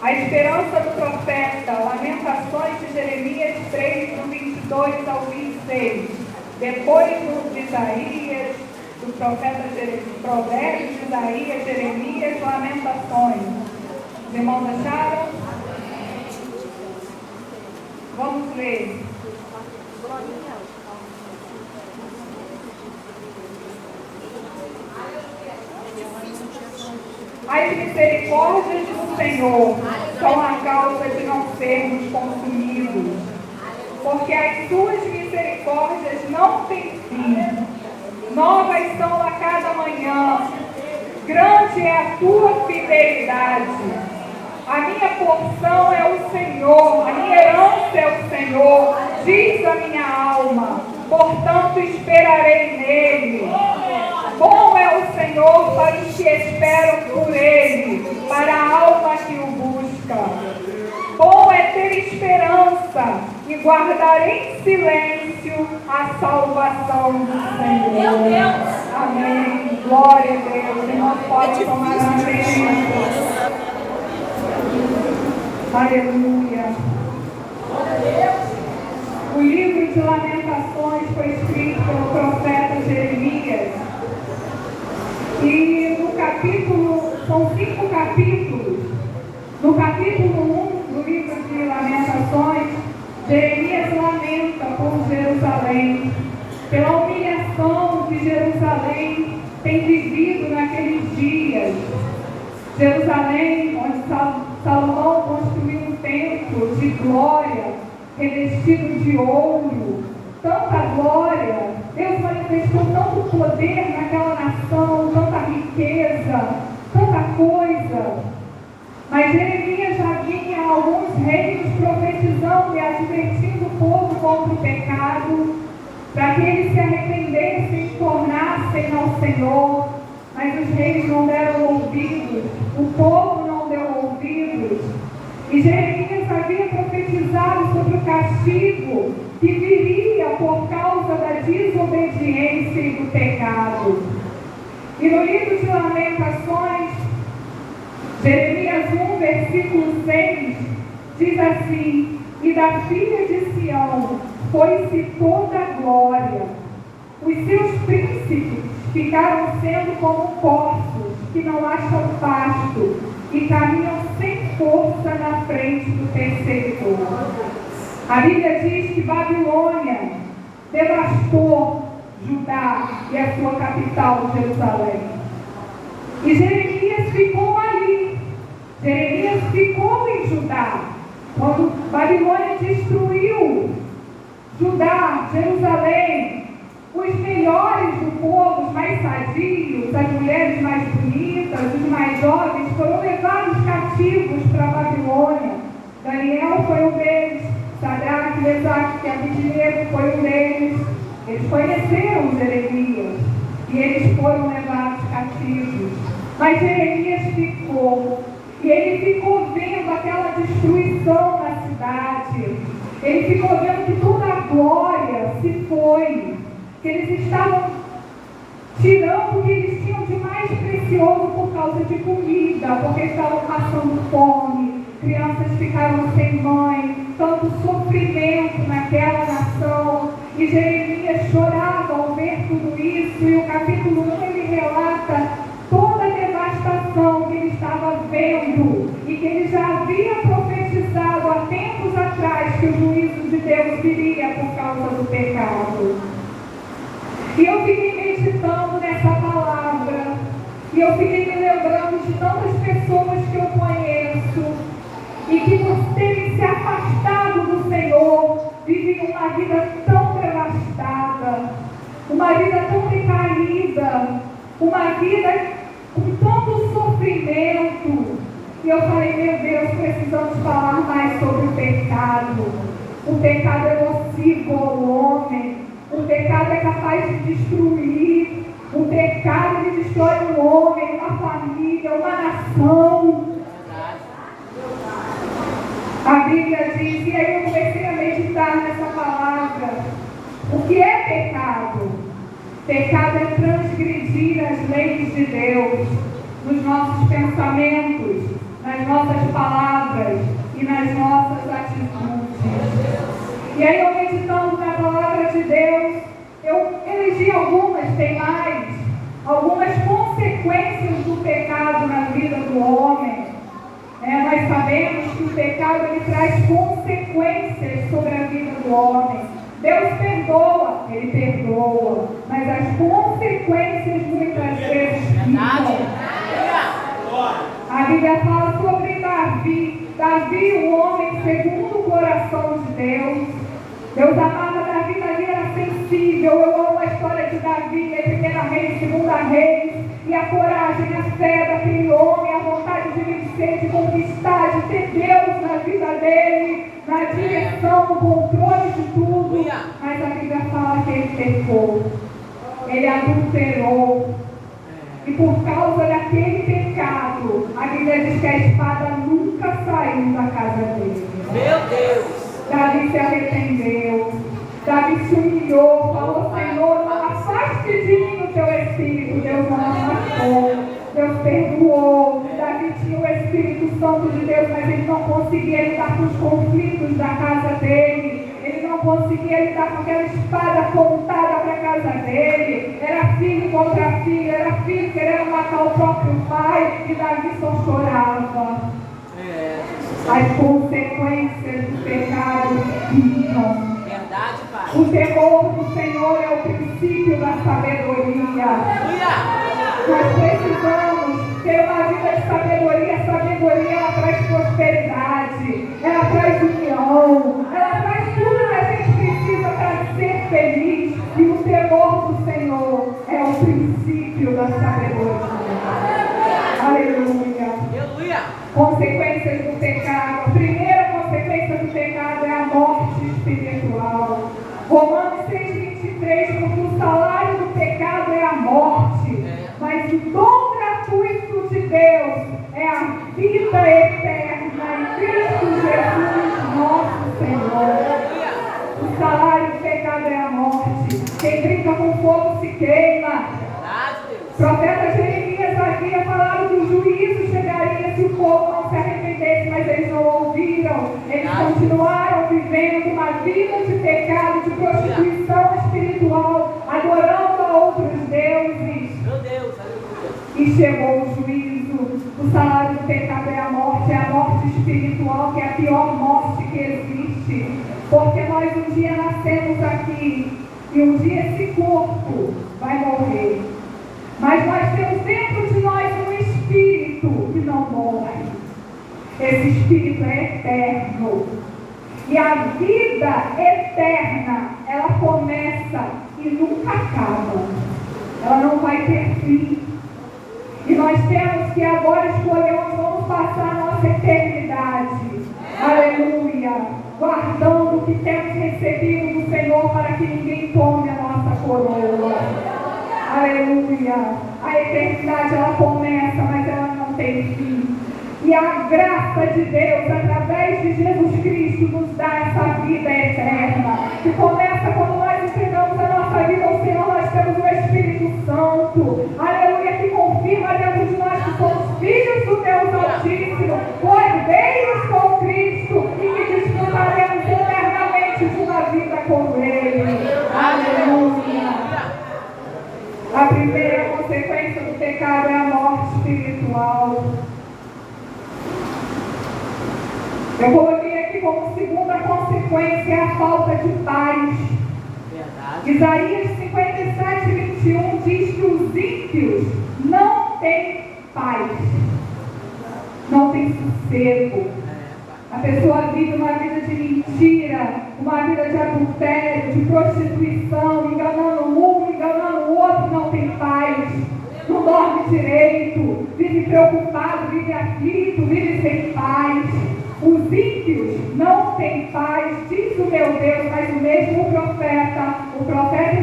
A esperança do profeta, Lamentações de Jeremias 3, do 22 ao 26. Depois de Isaías, do profeta Provérbios, de Isaías, Jeremias, Lamentações. Os irmãos acharam? Vamos ler. As misericórdias do Senhor são a causa de não sermos consumidos, porque as suas misericórdias não têm fim. Novas são a cada manhã. Grande é a tua fidelidade. A minha porção é o Senhor, a minha herança é o Senhor, diz a minha alma, portanto esperarei nele. Bom é o Senhor para os que esperam por ele, para a alma que o busca. Bom é ter esperança e guardar em silêncio a salvação do Senhor. Amém. Glória a Deus. Irmãos, pode tomar assento. Aleluia. O livro de Lamentações foi escrito pelo profeta Jeremias. E no capítulo, são 5 capítulos. No capítulo 1 do livro de Lamentações, Jeremias lamenta por Jerusalém, pela humilhação que Jerusalém tem vivido naqueles dias. Jerusalém, onde Salomão construiu um templo de glória, revestido de ouro, tanta glória. Deus manifestou tanto poder naquela nação, tanta riqueza, tanta coisa. Mas Jeremias já vinha a alguns reinos profetizando e advertindo o povo contra o pecado, para que eles se arrependessem e tornassem ao Senhor. Mas os reis não deram ouvidos, o povo não deu ouvidos. E Jeremias havia profetizado sobre o castigo que viria por causa da desobediência e do pecado. E no livro de Lamentações, Jeremias 1, versículo 6, diz assim: e da filha de Sião foi-se toda a glória. Os seus príncipes ficaram sendo como corços que não acham pasto e caminham sem força na frente do perseguidor. A Bíblia diz que Babilônia devastou Judá e a sua capital, Jerusalém. E Jeremias ficou ali. Jeremias ficou em Judá. Quando Babilônia destruiu Judá, Jerusalém, os melhores do povo, os mais sadios, as mulheres mais bonitas, os mais jovens, foram levados cativos para a Babilônia. Daniel foi um deles, Sadraque, Mesaque e Abednego foi um deles. Eles conheceram Jeremias e eles foram levados cativos. Mas Jeremias ficou. E ele ficou vendo aquela destruição na cidade. Ele ficou vendo que toda a glória se foi. Que eles estavam tirando o que eles tinham de mais precioso por causa de comida, porque estavam passando fome, crianças ficaram sem mãe, tanto sofrimento naquela nação. E Jeremias chorava ao ver tudo isso, e o capítulo 1 ele relata toda a devastação que ele estava vendo, e que ele já havia profetizado há tempos atrás que o juízo de Deus viria por causa do pecado. E eu fiquei meditando nessa palavra, e eu fiquei me lembrando de tantas pessoas que eu conheço, e que por terem se afastado do Senhor, vivem uma vida tão devastada, uma vida tão decaída, uma vida com tanto sofrimento. E eu falei, meu Deus, precisamos falar mais sobre o pecado. O pecado é nocivo ao homem. O pecado é capaz de destruir. O pecado ele destrói um homem, uma família, uma nação. A Bíblia diz, e aí eu comecei a meditar nessa palavra. O que é pecado? Pecado é transgredir as leis de Deus nos nossos pensamentos, nas nossas palavras, e nas nossas atitudes. E aí, eu meditando na palavra de Deus, eu elegi algumas, tem mais, algumas consequências do pecado na vida do homem. Nós sabemos que o pecado ele traz consequências sobre a vida do homem. Deus perdoa, Ele perdoa, mas as consequências muitas vezes ficam. A Bíblia fala sobre Davi. Davi, o homem segundo o coração de Deus. Deus amava Davi, Davi era sensível. Eu amo a história de Davi, em 1 Reis, 2 Reis. E a coragem, a fé daquele homem, a vontade de vencer, de conquistar, de ter Deus na vida dele, na direção, no controle de tudo. Mas a Bíblia fala que ele pecou, ele adulterou. E por causa daquele pecado, a Bíblia diz que a espada nunca saiu da casa dele. Meu Deus! Davi se arrependeu, Davi se humilhou, falou: Senhor, não afaste de mim o teu espírito. Deus não afastou, Deus perdoou. Davi tinha o Espírito Santo de Deus, mas ele não conseguia lidar com os conflitos da casa dele. Ele não conseguia lidar com aquela espada apontada para a casa dele. Era filho contra filho, era filho querendo matar o próprio pai, e Davi só chorava. As consequências do pecado ficam. Verdade, Pai. O temor do Senhor é o princípio da sabedoria. Nós precisamos ter uma vida de sabedoria. A sabedoria, ela traz prosperidade, ela traz união, ela traz tudo que a gente precisa para ser feliz. E o temor do Senhor é o princípio da sabedoria. Aleluia. Consequências do pecado. A primeira consequência do pecado é a morte espiritual. Romanos 6,23, porque o salário do pecado é a morte, mas o dom gratuito de Deus é a vida eterna em Cristo Jesus, nosso Senhor. O salário do pecado é a morte. Quem brinca com fogo se queima. O profeta Jeremias havia falado que o juízo chegaria se o povo não se arrependesse, mas eles não ouviram. Eles continuaram vivendo uma vida de pecado, de prostituição espiritual, adorando a outros deuses. Meu Deus, aleluia. E chegou o juízo. O salário do pecado é a morte espiritual, que é a pior morte que existe. Porque nós um dia nascemos aqui e um dia esse corpo vai morrer. Mas nós temos dentro de nós um espírito que não morre. Esse espírito é eterno. E a vida eterna, ela começa e nunca acaba. Ela não vai ter fim. E nós temos que agora escolher onde vamos passar a nossa eternidade. Aleluia. Guardando o que temos recebido do Senhor para que ninguém tome a nossa coroa. Aleluia. A eternidade, ela começa, mas ela não tem fim. E a graça de Deus, através de Jesus Cristo, nos dá essa vida eterna. Que começa quando nós entregamos a nossa vida ao Senhor. Nós temos o Espírito Santo. Aleluia. Que confirma dentro de nós que somos filhos do Deus Altíssimo, cordeiros com Cristo, e que desfrutaremos eternamente de uma vida com Ele. Aleluia. A primeira consequência do pecado é a morte espiritual. Eu coloquei aqui como segunda consequência a falta de paz. Verdade. Isaías 57:21 diz que os ímpios não têm paz, não têm sossego. A pessoa vive uma vida de mentira, uma vida de adultério, de prostituição, enganando um, enganando o outro, não tem paz, não dorme direito, vive preocupado, vive aflito, vive sem paz. Os ímpios não têm paz, diz o meu Deus, mas o mesmo profeta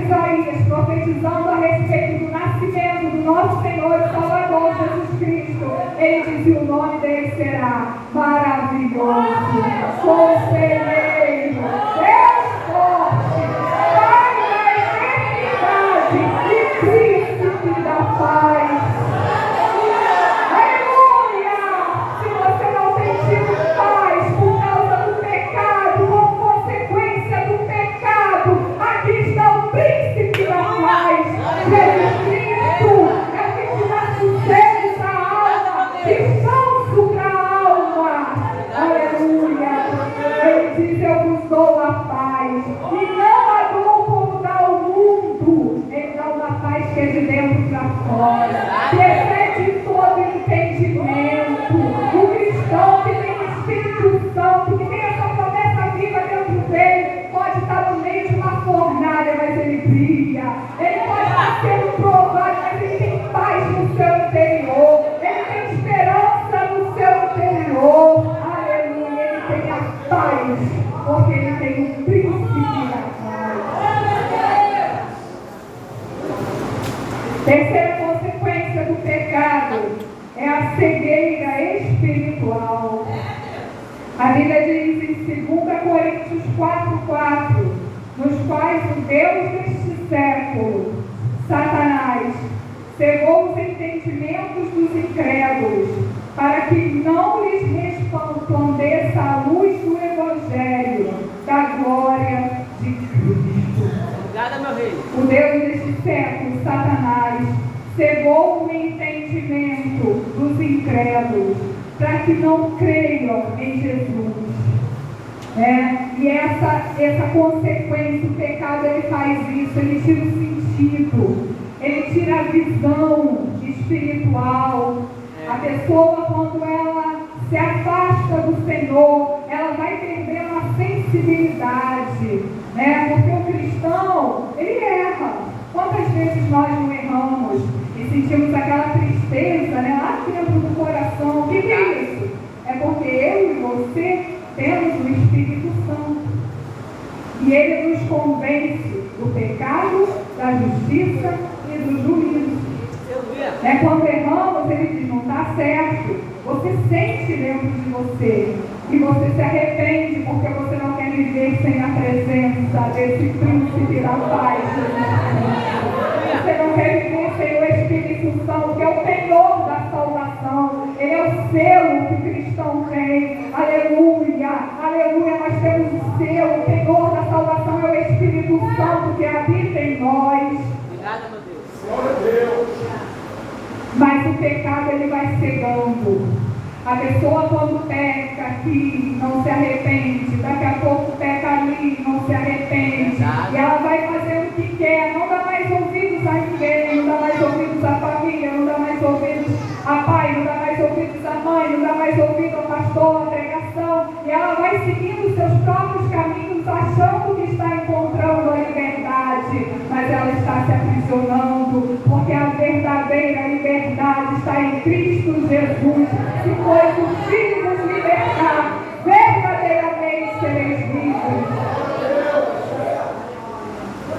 Isaías, profetizando a respeito do nascimento do nosso Senhor e Salvador Jesus Cristo, ele dizia: o nome dele será maravilhoso, conselheiro, Deus forte, Pai da eternidade e príncipe da paz. Aleluia! Se você não tem tido paz, por nós, porque Ele tem um príncipe da paz. Terceira consequência do pecado é a cegueira espiritual. A Bíblia diz em 2 Coríntios 4:4, nos quais o Deus deste século, Satanás, cegou os entendimentos dos incrédulos, para que não lhes resplandeça a luz do Evangelho, da glória de Cristo. Obrigada, meu rei. O Deus deste século, Satanás, cegou o entendimento dos incrédulos, para que não creiam em Jesus. E essa consequência, o pecado, ele faz isso, ele tira o sentido, ele tira a visão espiritual. A pessoa, quando ela se afasta do Senhor, ela vai perdendo a sensibilidade, porque o cristão, ele erra. Quantas vezes nós não erramos e sentimos aquela tristeza, lá dentro do coração? O que é isso? É porque eu e você temos o Espírito Santo. E ele nos convence do pecado, da justiça e do juízo. Quando erramos, ele diz, não está certo. Você sente dentro de você. E você se arrepende porque você não quer viver sem a presença desse príncipe da paz. Você não quer viver sem o Espírito Santo, que é o Senhor da salvação. Ele é o selo que o cristão tem. Aleluia, aleluia. Nós temos o selo, o Senhor da salvação é o Espírito Santo que habita em nós. Obrigada, meu Deus. Glória a Deus. Mas o pecado, ele vai cegando. A pessoa, quando peca aqui, não se arrepende. Daqui a pouco peca ali, não se arrepende. E ela vai fazer o que quer. Não dá mais ouvidos a ninguém. Não dá mais ouvidos à família. Não dá mais ouvidos a pai. Não dá mais ouvidos à mãe. Não dá mais ouvido ao pastor, à pregação. E ela vai seguindo seus próprios caminhos, achando que está encontrando a liberdade. Mas ela está se aprisionando. Porque a verdadeira liberdade está em Cristo Jesus. Se pois o Filho nos libertar, verdadeiramente sereis livres.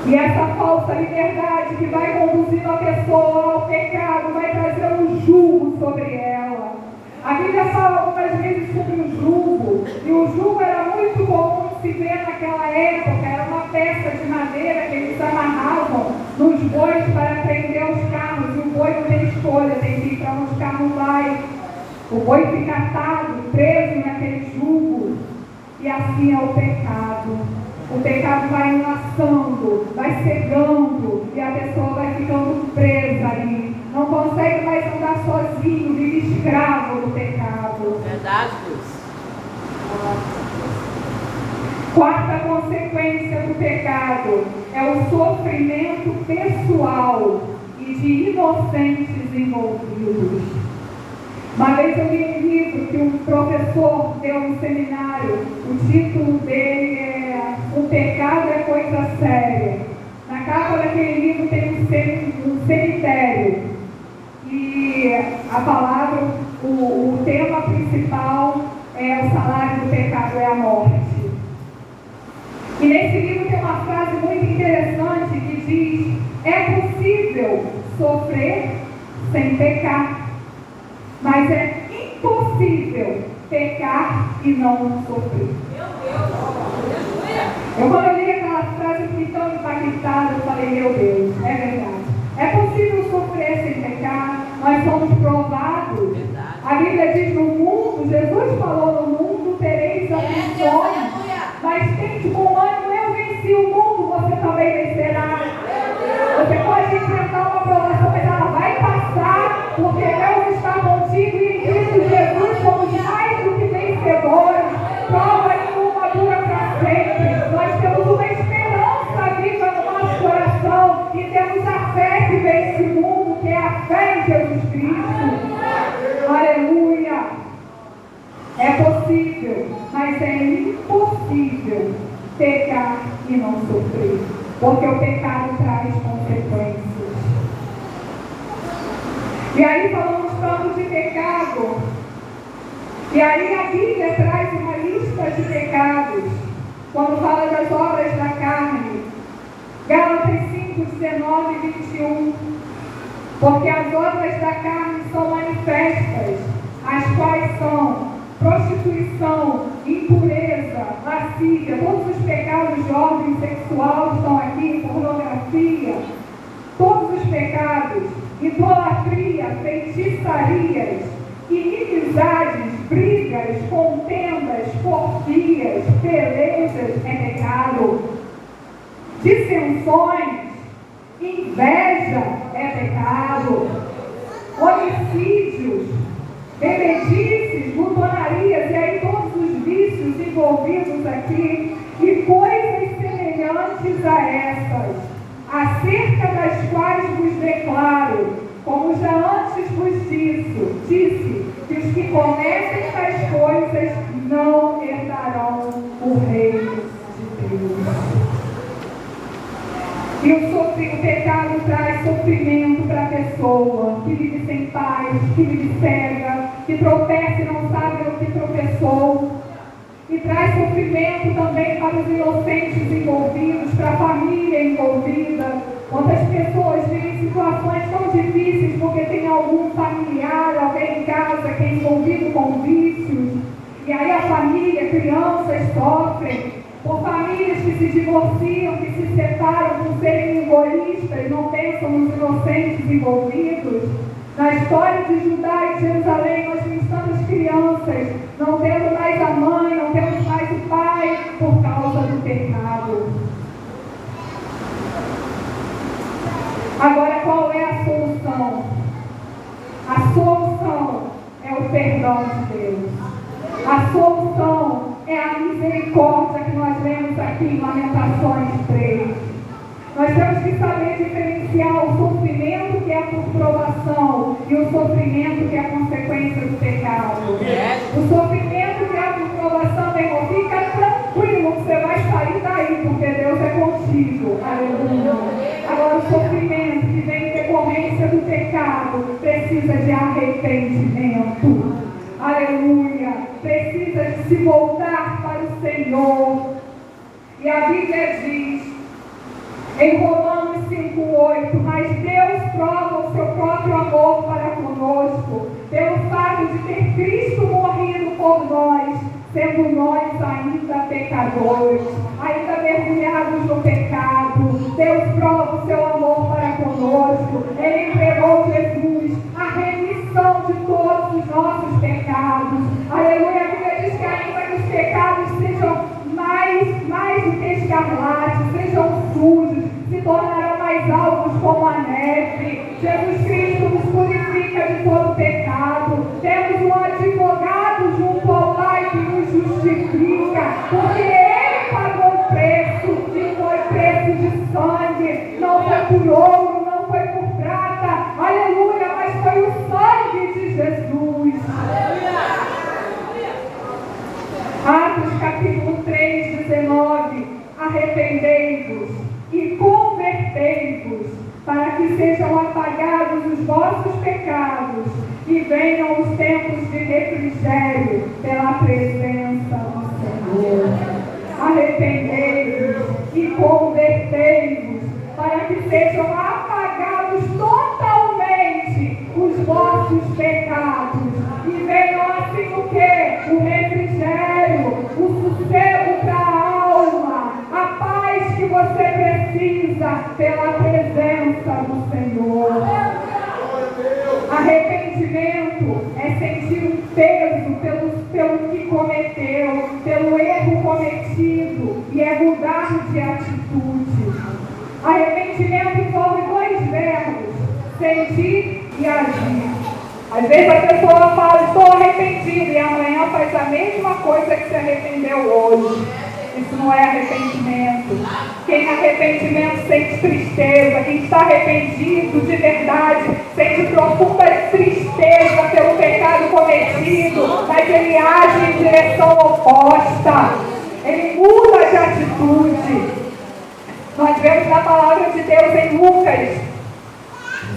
E essa falsa liberdade que vai conduzindo a pessoa ao pecado, vai trazer um jugo sobre ela. A Bíblia fala algumas vezes sobre o jugo, e o jugo era muito comum se ver naquela época. Era uma peça de madeira que eles amarravam nos bois para prender os carros, e o boi não tem escolha, tem que ir para onde o carro vai. O boi fica atado, preso naquele jugo, e assim é o pecado. O pecado vai enlaçando, vai cegando, e a pessoa vai ficando presa ali. Não consegue mais andar sozinho, vive escravo do pecado. Verdade, Deus. Quarta consequência do pecado é o sofrimento pessoal e de inocentes envolvidos. Uma vez eu li um livro que um professor deu no seminário. O título dele é O Pecado é Coisa Séria. Na capa daquele livro tem um cemitério. E a palavra, o tema principal é o salário do pecado é a morte. E nesse livro tem uma frase muito interessante que diz: é possível sofrer sem pecar, mas é impossível pecar e não sofrer. Quando eu li aquela frase, eu fiquei tão impactada, eu falei, meu Deus, é verdade. É possível sofrer sem pecar, nós somos provados. A Bíblia diz no mundo, Jesus falou no mundo, tereis aflições, mas tente bom ânimo, eu venci o mundo, você também vencerá. Você pode enfrentar uma provação, mas ela vai passar, porque Deus está contigo e em Cristo Jesus somos mais do que vencedores. Prova nenhuma dura para sempre. Nós temos uma esperança viva no nosso coração e temos a fé que vence o mundo, que é a fé em Jesus Cristo. Aleluia! É possível, mas é impossível pecar e não sofrer, porque o pecado traz consequências. E aí falamos tanto de pecado, e aí a Bíblia traz uma lista de pecados. 19 e 21. Porque as obras da carne são manifestas, as quais são prostituição, impureza, lascívia, todos os pecados de ordem sexual estão aqui, pornografia, todos os pecados, idolatria, feitiçarias, inimizades, brigas, contendas, porfias, pelejas é pecado, dissensões, inveja é pecado, homicídios, bebedices, glutonarias, e aí todos os vícios envolvidos aqui, e coisas semelhantes a essas, acerca das quais vos declaro, como já antes vos disse, que os que cometem tais coisas não herdarão o reino de Deus. E o pecado traz sofrimento para a pessoa, que vive sem paz, que vive cega, que tropeça e não sabe o que tropeçou. E traz sofrimento também para os inocentes envolvidos, para a família envolvida. Quantas pessoas vivem situações tão difíceis porque tem algum familiar, alguém em casa que é envolvido com vícios. E aí a família, crianças sofrem. Por famílias que se divorciam, que se separam por serem egoístas, não pensam nos inocentes envolvidos. Na história de Judá e Jerusalém, nós temos tantas crianças, não tendo mais a mãe, não temos mais o pai, por causa do pecado. Agora, qual é a solução? A solução é o perdão de Deus. A solução é a misericórdia que nós vemos aqui em Lamentações 3. Nós temos que saber diferenciar o sofrimento que é por provação e o sofrimento que é consequência do pecado. O sofrimento que é por provação, meu irmão, fica tranquilo que você vai sair daí, porque Deus é contigo. Aleluia. Agora, o sofrimento que vem em decorrência do pecado precisa de arrependimento. Aleluia. Precisa de se voltar para o Senhor. E a Bíblia diz, em Romanos 5,8, mas Deus prova o seu próprio amor para conosco, pelo fato de ter Cristo morrido por nós, sendo nós ainda pecadores, ainda mergulhados no pecado. Deus prova o seu amor para conosco. Ele entregou Jesus, a remissão de todos os nossos pecados. Aleluia. A Bíblia diz que ainda que os pecados sejam mais do que escarlate, sejam sujos, se tornarão mais alvos como a neve. Jesus Cristo nos purifica de todo pecado. Temos um advogado junto ao Pai que nos justifica, porque Ele pagou o preço, e foi preço de sangue. Não foi por ouro, não foi por prata, aleluia, mas foi o sangue de Jesus. Aleluia. Atos capítulo 3, 19. Arrependei-vos e convertei-vos, para que sejam apagados os vossos pecados e venham os tempos de refrigério pela presença do Senhor. Arrependei-vos e convertei-vos, para que sejam apagados totalmente os vossos pecados e venham assim o quê? O refrigério, o sossego para a alma, a paz que você precisa pela presença do Senhor. Arrependimento é sentir um peso pelo que cometeu, pelo erro cometido, e é mudar de atitude. Arrependimento envolve dois verbos: sentir e agir. Às vezes a pessoa fala, estou arrependido, e amanhã faz a mesma coisa que se arrependeu hoje. Isso não é arrependimento. Quem arrependimento sente tristeza. Quem está arrependido de verdade sente profunda tristeza pelo pecado cometido, mas ele age em direção oposta. Ele muda de atitude. Nós vemos na palavra de Deus em Lucas,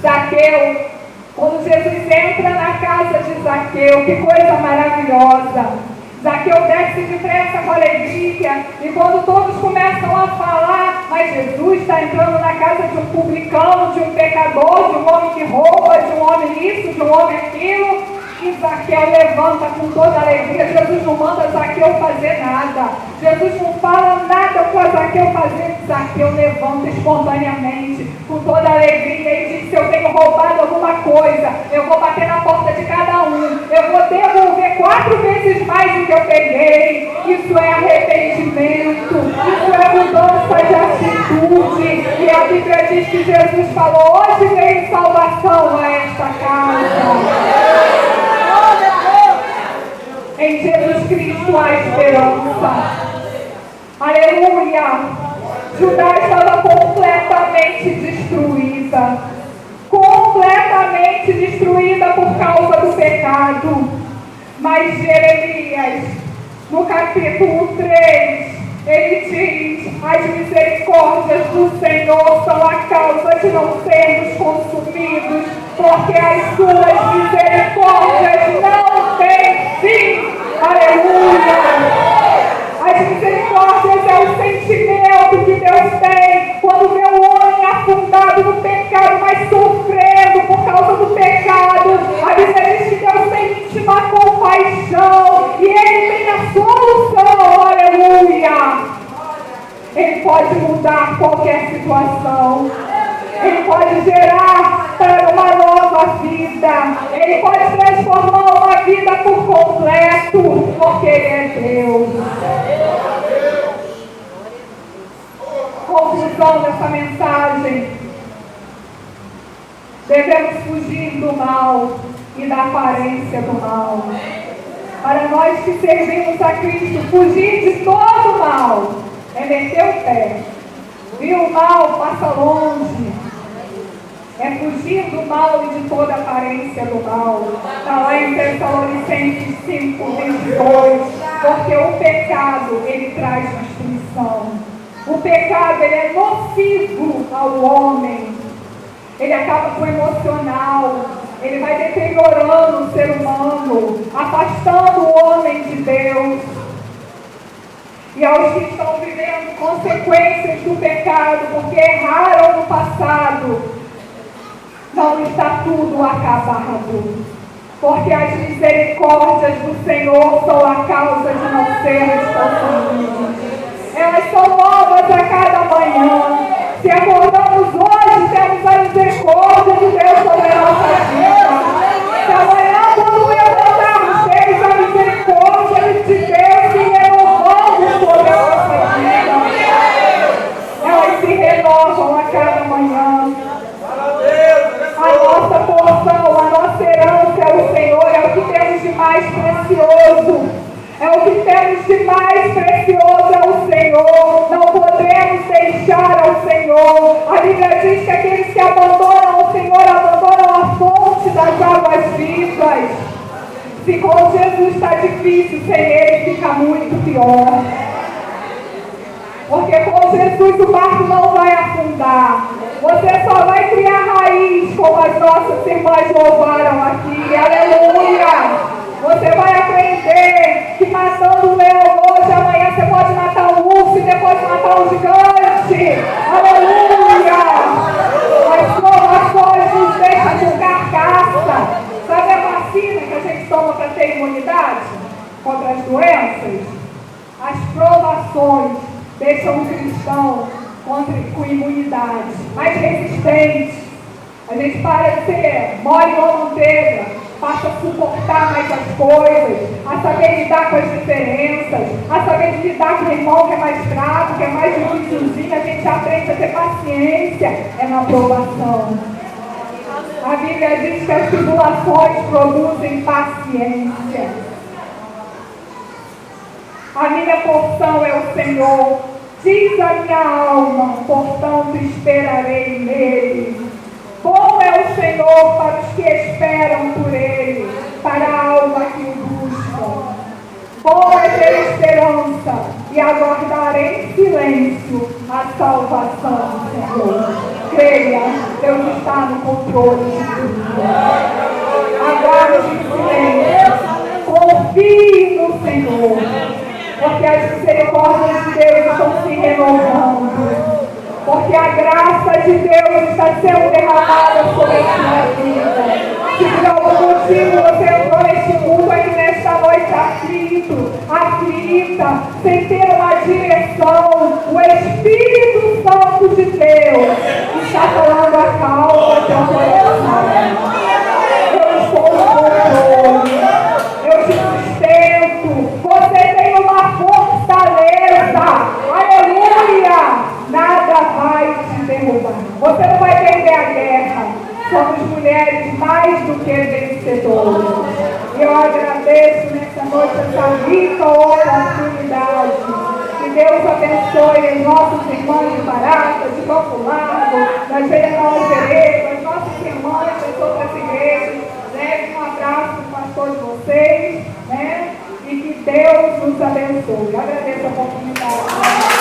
Zaqueu, quando Jesus entra na casa de Zaqueu, que coisa maravilhosa. Zaqueu desce depressa com alegria, e quando todos começam a falar, mas Jesus está entrando na casa de um publicano, de um pecador, de um homem que rouba, de um homem isso, de um homem aquilo, e Zaqueu levanta com toda alegria. Jesus não manda Zaqueu fazer nada, Jesus não fala nada para Zaqueu fazer. Zaqueu levanta espontaneamente, com toda alegria, e diz: se eu tenho roubado alguma coisa, eu vou bater na porta de cada um, eu vou devolver 4 vezes mais do que eu peguei. Isso é arrependimento, isso é mudança de atitude. E a Bíblia diz que Jesus falou: hoje veio salvação a esta casa. Em Jesus Cristo há esperança. Aleluia. Judá estava completamente destruída. Completamente destruída por causa do pecado. Mas Jeremias, no capítulo 3, ele diz: as misericórdias do Senhor são a causa de não sermos consumidos, porque as suas misericórdias não têm fim. Aleluia! As misericórdias é o sentimento que Deus tem quando vê o homem afundado no pecado, mas sofrendo por causa do pecado. A Bíblia diz que Deus tem íntima compaixão e Ele tem a solução. Aleluia! Ele pode mudar qualquer situação. Ele pode gerar para uma nova vida. Ele pode transformar uma vida por completo, porque Ele é Deus. Conclusão dessa mensagem: devemos fugir do mal e da aparência do mal. Para nós que servimos a Cristo, fugir de todo mal é meter o pé. Viu o mal, passa longe. É fugir do mal e de toda aparência do mal. Está lá em Tessalonicenses 5:22. Porque o pecado, ele traz destruição. O pecado, ele é nocivo ao homem. Ele acaba com o emocional. Ele vai deteriorando o ser humano, afastando o homem de Deus. E aos que estão vivendo consequências do pecado, porque erraram no passado, não está tudo acabado. Porque as misericórdias do Senhor são a causa de não sermos consumidos. Elas são novas a cada manhã. Se acordamos hoje, temos a misericórdia de Deus sobre a nossa vida. Se amanhã, quando levantarmos, temos a misericórdia de Deus se renovando sobre a nossa vida. Elas se renovam a cada manhã. A nossa porção, a nossa herança é o Senhor, é o que temos de mais precioso. É o que temos de mais precioso, é o Senhor. Não podemos deixar ao Senhor. A Bíblia diz que aqueles que abandonam o Senhor abandonam a fonte das águas vivas. Se com Jesus está difícil, sem Ele fica muito pior. Porque com Jesus o barco não vai afundar. Você só vai criar raiz, como as nossas irmãs louvaram aqui. Aleluia! Você vai aprender que matando um leão hoje, amanhã você pode matar um urso e depois matar um gigante. Aleluia! As provações nos deixam com carcaça. Sabe a vacina que a gente toma para ter imunidade contra as doenças? As provações deixam o cristão com imunidade, mais resistente. A gente para de ser mole ou manteiga, passa a suportar mais as coisas, a saber lidar com as diferenças, a saber lidar com o irmão que é mais fraco, que é mais difícilzinho. A gente aprende a ter paciência, é na provação. A Bíblia diz que as tribulações produzem paciência. A minha porção é o Senhor, diz a minha alma, portanto esperarei nele. Bom é o Senhor para os que esperam por Ele, para a alma que o busca. Bom é ter esperança e aguardar em silêncio a salvação do Senhor. Creia, Deus está no controle de tudo. Aguarde em silêncio, confie. confie no Senhor, porque as misericórdias de Deus estão se renovando, porque a graça de Deus está sendo derramada sobre a sua vida. Se por algum motivo você entrou neste culto aqui nesta noite aflita, sem ter uma direção, o Espírito Santo de Deus está falando a calma do teu coração. Eu estou no controle, eu te sustento, você tem uma fortaleza, aleluia, nada vai te derrubar, você não vai perder a guerra. Somos mulheres mais do que vencedoras. E eu agradeço nessa noite essa rica oportunidade. Que Deus abençoe os nossos irmãos de Barata, de Campo Largo, das Irmãs Veredas, as nossas irmãs das outras igrejas. Leve um abraço do pastor de vocês, né? E que Deus nos abençoe. Eu agradeço a oportunidade.